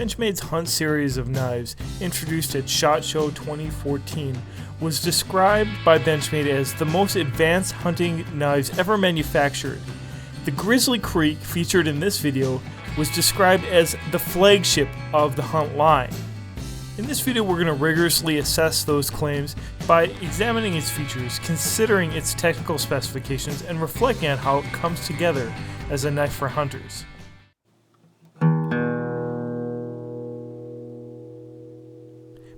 Benchmade's Hunt series of knives, introduced at SHOT Show 2014, was described by Benchmade as the most advanced hunting knives ever manufactured. The Grizzly Creek, featured in this video, was described as the flagship of the Hunt line. In this video, we're going to rigorously assess those claims by examining its features, considering its technical specifications, and reflecting on how it comes together as a knife for hunters.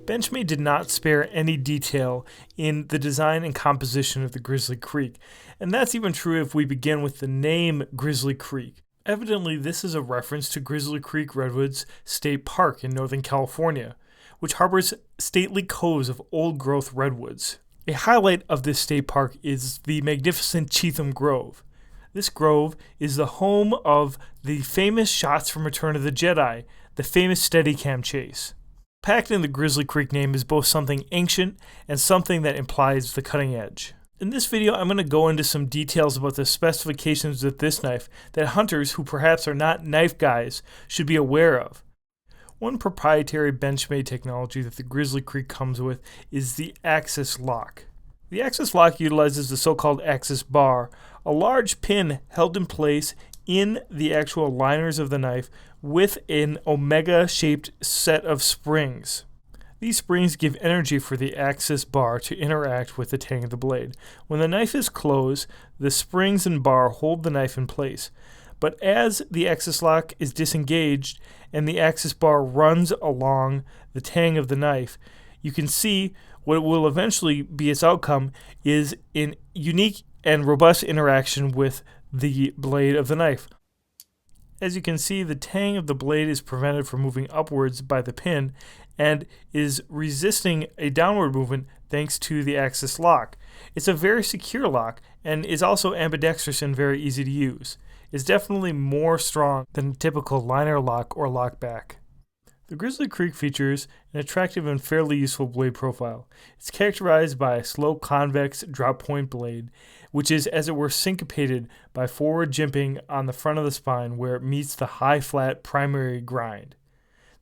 Benchmade did not spare any detail in the design and composition of the Grizzly Creek, and that's even true if we begin with the name Grizzly Creek. Evidently, this is a reference to Grizzly Creek Redwoods State Park in Northern California, which harbors stately coves of old-growth redwoods. A highlight of this state park is the magnificent Cheatham Grove. This grove is the home of the famous shots from Return of the Jedi, the famous Steadicam chase. Packed in the Grizzly Creek name is both something ancient and something that implies the cutting edge. In this video, I'm going to go into some details about the specifications of this knife that hunters who perhaps are not knife guys should be aware of. One proprietary Benchmade technology that the Grizzly Creek comes with is the axis lock. The axis lock utilizes the so-called axis bar, a large pin held in place in the actual liners of the knife with an omega-shaped set of springs. These springs give energy for the axis bar to interact with the tang of the blade. When the knife is closed, the springs and bar hold the knife in place. But as the axis lock is disengaged and the axis bar runs along the tang of the knife, you can see what will eventually be its outcome is an unique and robust interaction with the blade of the knife. As you can see, the tang of the blade is prevented from moving upwards by the pin and is resisting a downward movement thanks to the axis lock. It's a very secure lock and is also ambidextrous and very easy to use. It's definitely more strong than a typical liner lock or lock back. The Grizzly Creek features an attractive and fairly useful blade profile. It's characterized by a slow convex drop point blade, which is as it were syncopated by forward jimping on the front of the spine where it meets the high flat primary grind.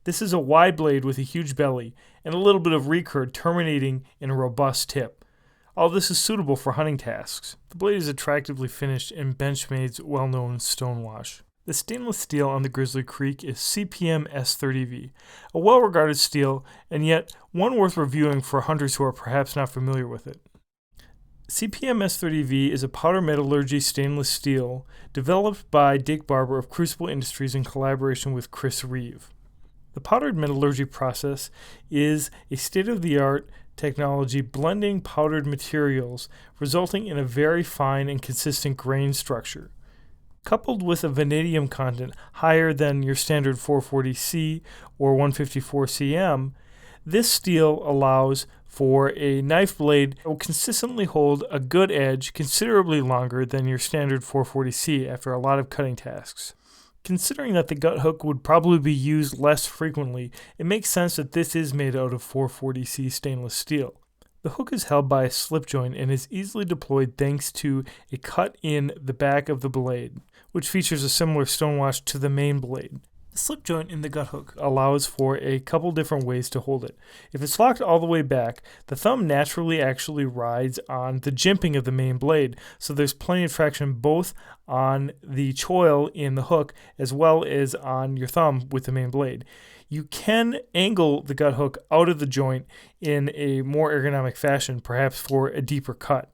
This is a wide blade with a huge belly and a little bit of recurve terminating in a robust tip. All this is suitable for hunting tasks. The blade is attractively finished in Benchmade's well-known Stonewash. The stainless steel on the Grizzly Creek is CPM S30V, a well-regarded steel, and yet one worth reviewing for hunters who are perhaps not familiar with it. CPM S30V is a powder metallurgy stainless steel developed by Dick Barber of Crucible Industries in collaboration with Chris Reeve. The powdered metallurgy process is a state-of-the-art technology blending powdered materials, resulting in a very fine and consistent grain structure. Coupled with a vanadium content higher than your standard 440C or 154 cm, this steel allows for a knife blade that will consistently hold a good edge considerably longer than your standard 440C after a lot of cutting tasks. Considering that the gut hook would probably be used less frequently, it makes sense that this is made out of 440C stainless steel. The hook is held by a slip joint and is easily deployed thanks to a cut in the back of the blade, which features a similar stonewash to the main blade. The slip joint in the gut hook allows for a couple different ways to hold it. If it's locked all the way back, the thumb naturally actually rides on the jimping of the main blade, so there's plenty of traction both on the choil in the hook as well as on your thumb with the main blade. You can angle the gut hook out of the joint in a more ergonomic fashion, perhaps for a deeper cut.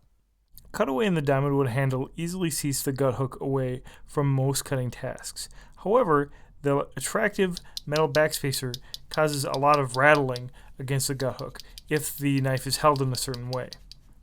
Cutaway in the Dymondwood handle easily seats the gut hook away from most cutting tasks. However, the attractive metal backspacer causes a lot of rattling against the gut hook if the knife is held in a certain way.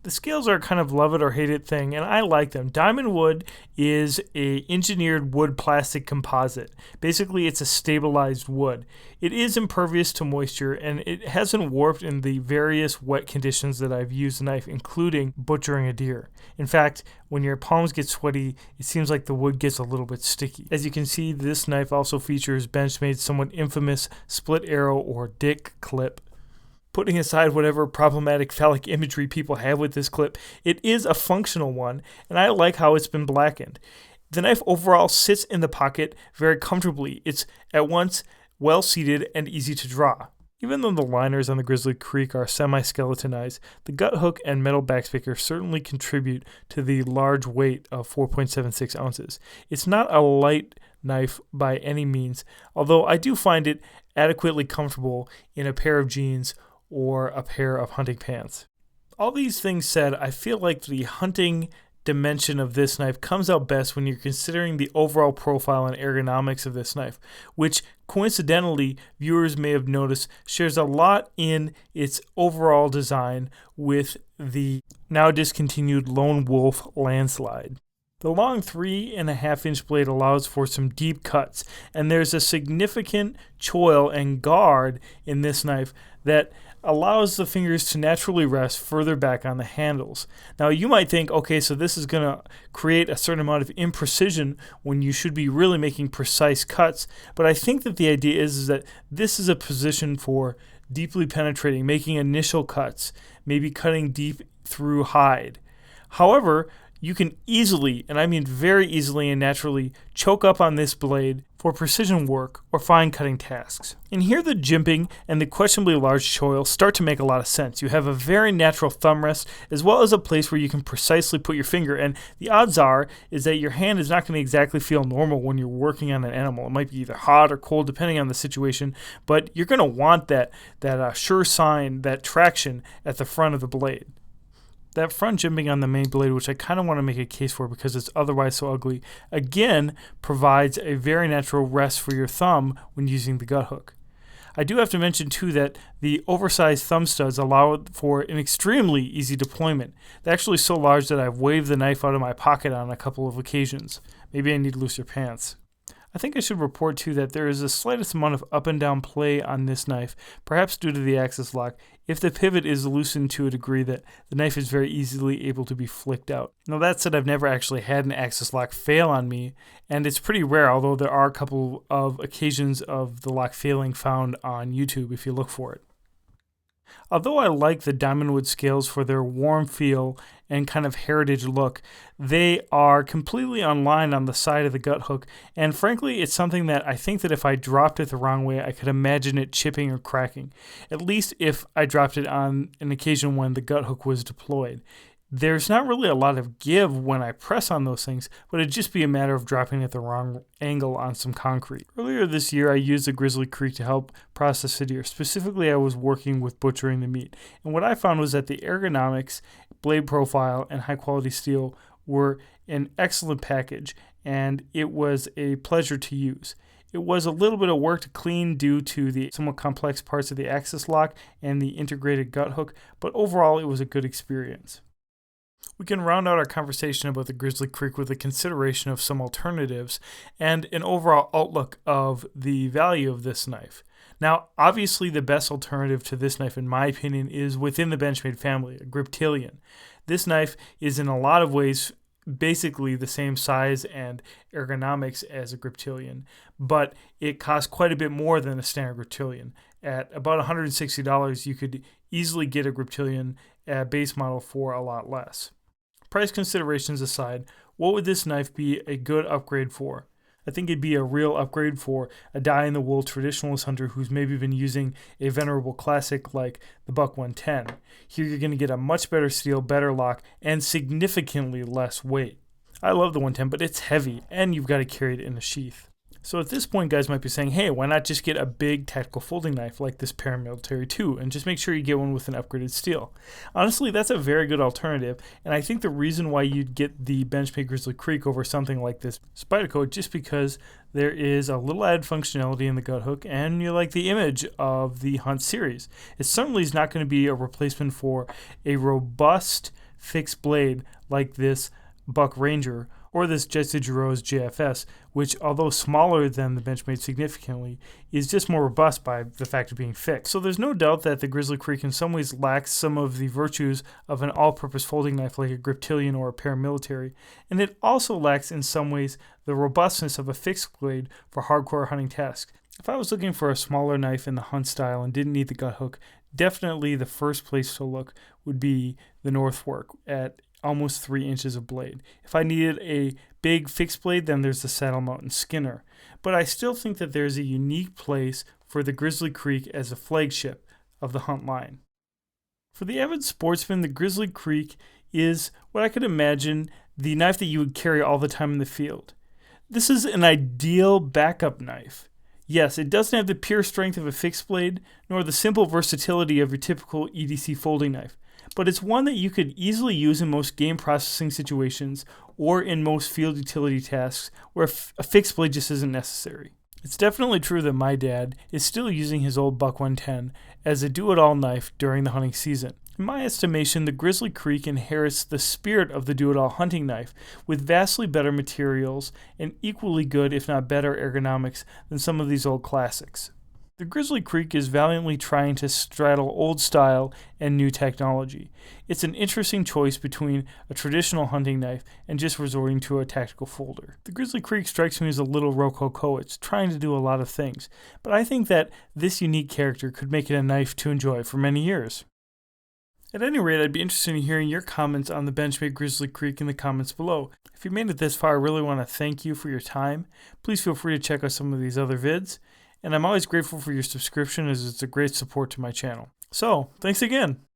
The scales are kind of love it or hate it thing, and I like them. Dymondwood is a engineered wood plastic composite. Basically, it's a stabilized wood. It is impervious to moisture, and it hasn't warped in the various wet conditions that I've used the knife, including butchering a deer. In fact, when your palms get sweaty, it seems like the wood gets a little bit sticky. As you can see, this knife also features Benchmade's somewhat infamous split arrow or dick clip. Putting aside whatever problematic phallic imagery people have with this clip, it is a functional one, and I like how it's been blackened. The knife overall sits in the pocket very comfortably. It's at once well seated, and easy to draw. Even though the liners on the Grizzly Creek are semi-skeletonized, the gut hook and metal backspaker certainly contribute to the large weight of 4.76 ounces. It's not a light knife by any means, although I do find it adequately comfortable in a pair of jeans or a pair of hunting pants. All these things said, I feel like the hunting dimension of this knife comes out best when you're considering the overall profile and ergonomics of this knife, which coincidentally viewers may have noticed shares a lot in its overall design with the now discontinued Lone Wolf Landslide. The long 3.5-inch blade allows for some deep cuts, and there's a significant choil and guard in this knife that allows the fingers to naturally rest further back on the handles. Now you might think, okay, so this is going to create a certain amount of imprecision when you should be really making precise cuts, but I think that the idea is that this is a position for deeply penetrating, making initial cuts, maybe cutting deep through hide. However, you can easily, and I mean very easily and naturally, choke up on this blade for precision work or fine cutting tasks. And here the jimping and the questionably large choil start to make a lot of sense. You have a very natural thumb rest as well as a place where you can precisely put your finger, and the odds are is that your hand is not going to exactly feel normal when you're working on an animal. It might be either hot or cold depending on the situation, but you're going to want that sure sign, that traction at the front of the blade. That front jimping on the main blade, which I kind of want to make a case for because it's otherwise so ugly, again provides a very natural rest for your thumb when using the gut hook. I do have to mention too that the oversized thumb studs allow for an extremely easy deployment. They're actually so large that I've waved the knife out of my pocket on a couple of occasions. Maybe I need looser pants. I think I should report too that there is the slightest amount of up and down play on this knife, perhaps due to the axis lock, if the pivot is loosened to a degree that the knife is very easily able to be flicked out. Now that said, I've never actually had an axis lock fail on me, and it's pretty rare, although there are a couple of occasions of the lock failing found on YouTube if you look for it. Although I like the Dymondwood scales for their warm feel and kind of heritage look, they are completely unlined on the side of the gut hook, and frankly it's something that I think that if I dropped it the wrong way I could imagine it chipping or cracking, at least if I dropped it on an occasion when the gut hook was deployed. There's not really a lot of give when I press on those things, but it'd just be a matter of dropping at the wrong angle on some concrete. Earlier this year, I used the Grizzly Creek to help process a deer. Specifically, I was working with butchering the meat. And what I found was that the ergonomics, blade profile, and high-quality steel were an excellent package, and it was a pleasure to use. It was a little bit of work to clean due to the somewhat complex parts of the axis lock and the integrated gut hook, but overall, it was a good experience. We can round out our conversation about the Grizzly Creek with a consideration of some alternatives and an overall outlook of the value of this knife. Now, obviously the best alternative to this knife, in my opinion, is within the Benchmade family, a Griptilian. This knife is in a lot of ways basically the same size and ergonomics as a Griptilian, but it costs quite a bit more than a standard Griptilian. At about $160, you could easily get a Griptilian base model for a lot less. Price considerations aside, what would this knife be a good upgrade for? I think it'd be a real upgrade for a die-in-the-wool traditionalist hunter who's maybe been using a venerable classic like the Buck 110. Here you're going to get a much better steel, better lock, and significantly less weight. I love the 110, but it's heavy, and you've got to carry it in a sheath. So at this point, guys might be saying, hey, why not just get a big tactical folding knife like this Paramilitary 2 and just make sure you get one with an upgraded steel? Honestly, that's a very good alternative, and I think the reason why you'd get the Benchmade Grizzly Creek over something like this Spyderco just because there is a little added functionality in the gut hook and you like the image of the Hunt series. It certainly is not going to be a replacement for a robust fixed blade like this Buck Ranger or this Jesse Giroux's JFS, which, although smaller than the Benchmade significantly, is just more robust by the fact of being fixed. So there's no doubt that the Grizzly Creek in some ways lacks some of the virtues of an all-purpose folding knife like a Griptilian or a Paramilitary, and it also lacks in some ways the robustness of a fixed blade for hardcore hunting tasks. If I was looking for a smaller knife in the hunt style and didn't need the gut hook, definitely the first place to look would be the North Fork at almost 3 inches of blade. If I needed a big fixed blade, then there's the Saddle Mountain Skinner. But I still think that there's a unique place for the Grizzly Creek as a flagship of the hunt line. For the avid sportsman, the Grizzly Creek is what I could imagine the knife that you would carry all the time in the field. This is an ideal backup knife. Yes, it doesn't have the pure strength of a fixed blade, nor the simple versatility of your typical EDC folding knife, but it's one that you could easily use in most game processing situations or in most field utility tasks where a fixed blade just isn't necessary. It's definitely true that my dad is still using his old Buck 110 as a do-it-all knife during the hunting season. In my estimation, the Grizzly Creek inherits the spirit of the do-it-all hunting knife with vastly better materials and equally good, if not better, ergonomics than some of these old classics. The Grizzly Creek is valiantly trying to straddle old style and new technology. It's an interesting choice between a traditional hunting knife and just resorting to a tactical folder. The Grizzly Creek strikes me as a little rococo. It's trying to do a lot of things, but I think that this unique character could make it a knife to enjoy for many years. At any rate, I'd be interested in hearing your comments on the Benchmade Grizzly Creek in the comments below. If you made it this far, I really want to thank you for your time. Please feel free to check out some of these other vids. And I'm always grateful for your subscription as it's a great support to my channel. So, thanks again.